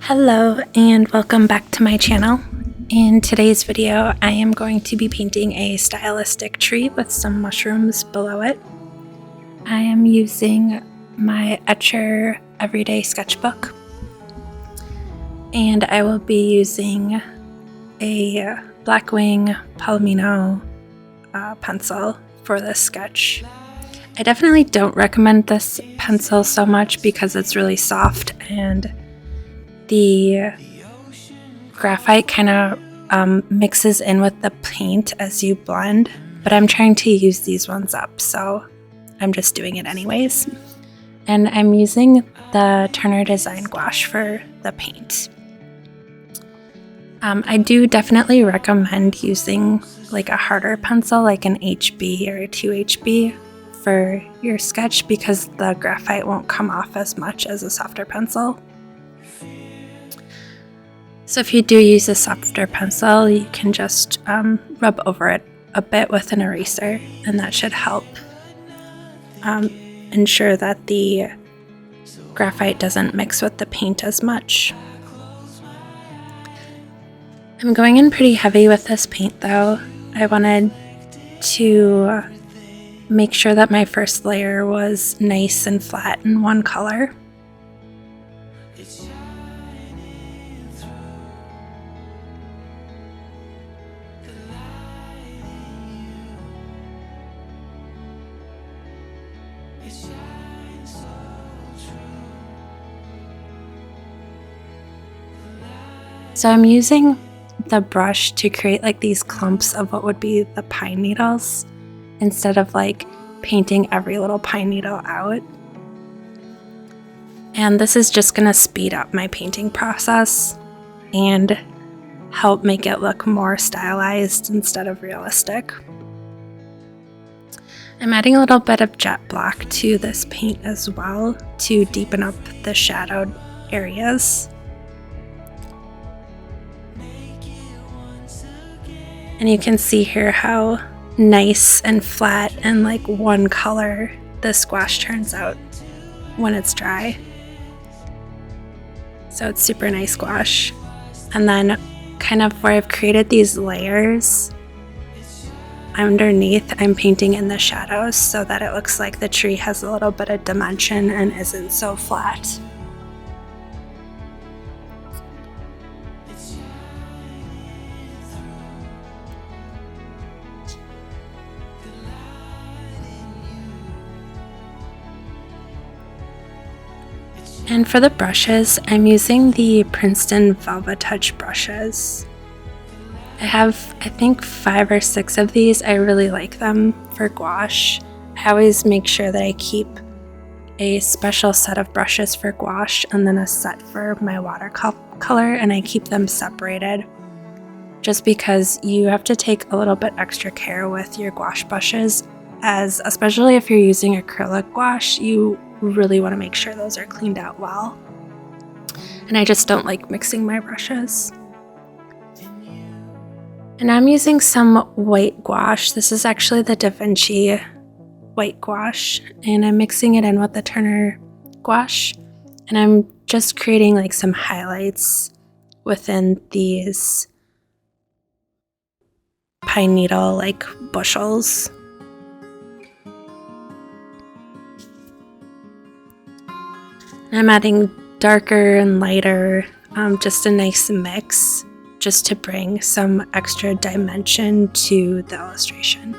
Hello and welcome back to my channel. In today's video, I am going to be painting a stylistic tree with some mushrooms below it. I am using my Etchr Everyday Sketchbook, and I will be using a Blackwing Palomino pencil for this sketch. I definitely don't recommend this pencil so much because it's really soft and the graphite kind of mixes in with the paint as you blend, but I'm trying to use these ones up, so I'm just doing it anyways. And I'm using the Turner Design Gouache for the paint. I do definitely recommend using like a harder pencil, like an HB or a 2HB for your sketch because the graphite won't come off as much as a softer pencil. So if you do use a softer pencil, you can just rub over it a bit with an eraser, and that should help ensure that the graphite doesn't mix with the paint as much. I'm going in pretty heavy with this paint though. I wanted to make sure that my first layer was nice and flat in one color. So I'm using the brush to create like these clumps of what would be the pine needles instead of like painting every little pine needle out. And this is just going to speed up my painting process and help make it look more stylized instead of realistic. I'm adding a little bit of jet black to this paint as well to deepen up the shadowed areas. And you can see here how nice and flat and like one color this gouache turns out when it's dry. So it's super nice gouache. And then kind of where I've created these layers, underneath I'm painting in the shadows so that it looks like the tree has a little bit of dimension and isn't so flat. And for the brushes, I'm using the Princeton Velvetouch brushes. I have, I think, 5 or 6 of these. I really like them for gouache. I always make sure that I keep a special set of brushes for gouache and then a set for my watercolor, and I keep them separated just because you have to take a little bit extra care with your gouache brushes, as especially if you're using acrylic gouache, you really want to make sure those are cleaned out well. And I just don't like mixing my brushes. And I'm using some white gouache. This is actually the Da Vinci white gouache, and I'm mixing it in with the Turner gouache, and I'm just creating like some highlights within these pine needle like bushels. I'm adding darker and lighter, just a nice mix, just to bring some extra dimension to the illustration.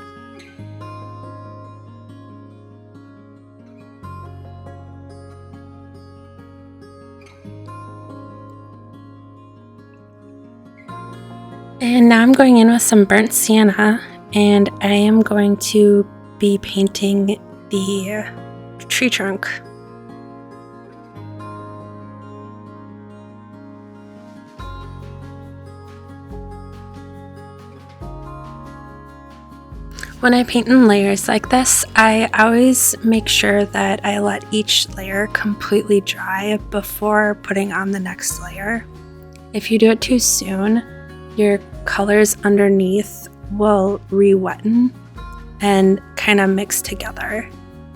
And now I'm going in with some burnt sienna, and I am going to be painting the tree trunk. When I paint in layers like this, I always make sure that I let each layer completely dry before putting on the next layer. If you do it too soon, your colors underneath will re-wetten and kind of mix together,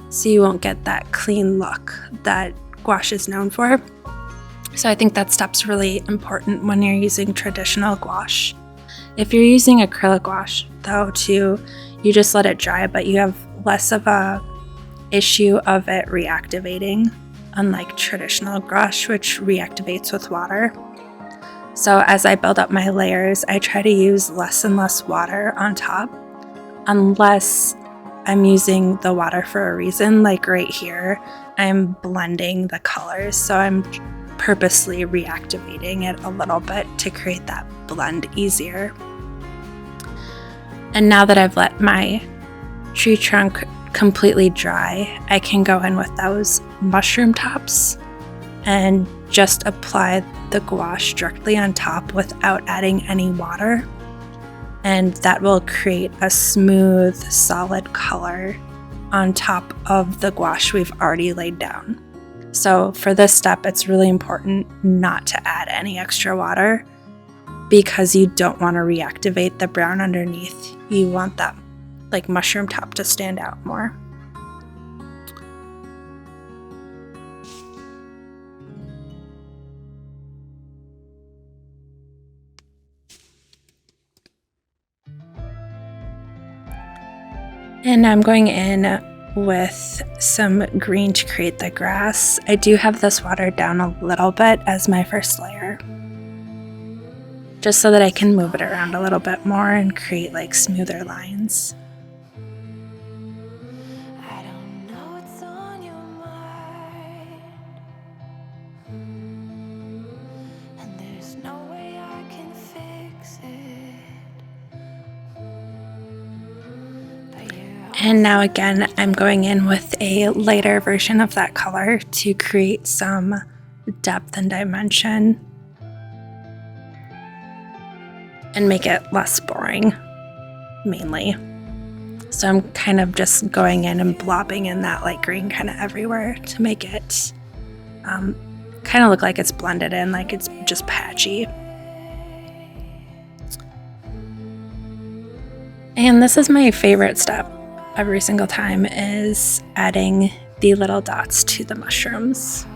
so you won't get that clean look that gouache is known for. So I think that step's really important when you're using traditional gouache. If you're using acrylic gouache, though, too, you just let it dry, but you have less of a issue of it reactivating, unlike traditional gouache, which reactivates with water. So as I build up my layers, I try to use less and less water on top, unless I'm using the water for a reason. Like right here, I'm blending the colors, so I'm purposely reactivating it a little bit to create that blend easier. And now that I've let my tree trunk completely dry, I can go in with those mushroom tops and just apply the gouache directly on top without adding any water. And that will create a smooth, solid color on top of the gouache we've already laid down. So for this step, it's really important not to add any extra water because you don't want to reactivate the brown underneath. You want that like mushroom top to stand out more. And I'm going in with some green to create the grass. I do have this watered down a little bit as my first layer, just so that I can move it around a little bit more and create like smoother lines. I don't know what's on your mind, and there's no way I can fix it. And now again, I'm going in with a lighter version of that color to create some depth and dimension and make it less boring, mainly. So I'm kind of just going in and blobbing in that light green kind of everywhere to make it kind of look like it's blended in, like it's just patchy. And this is my favorite step every single time, is adding the little dots to the mushrooms.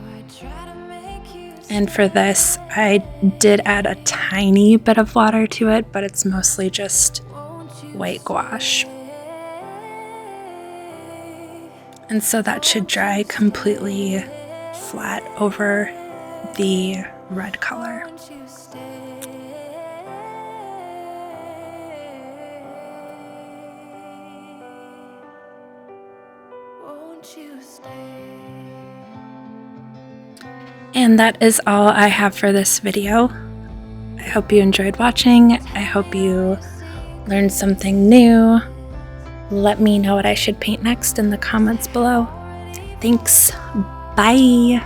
And for this, I did add a tiny bit of water to it, but it's mostly just white gouache. And so that should dry completely flat over the red color. And that is all I have for this video. I hope you enjoyed watching. I hope you learned something new. Let me know what I should paint next in the comments below. Thanks. Bye.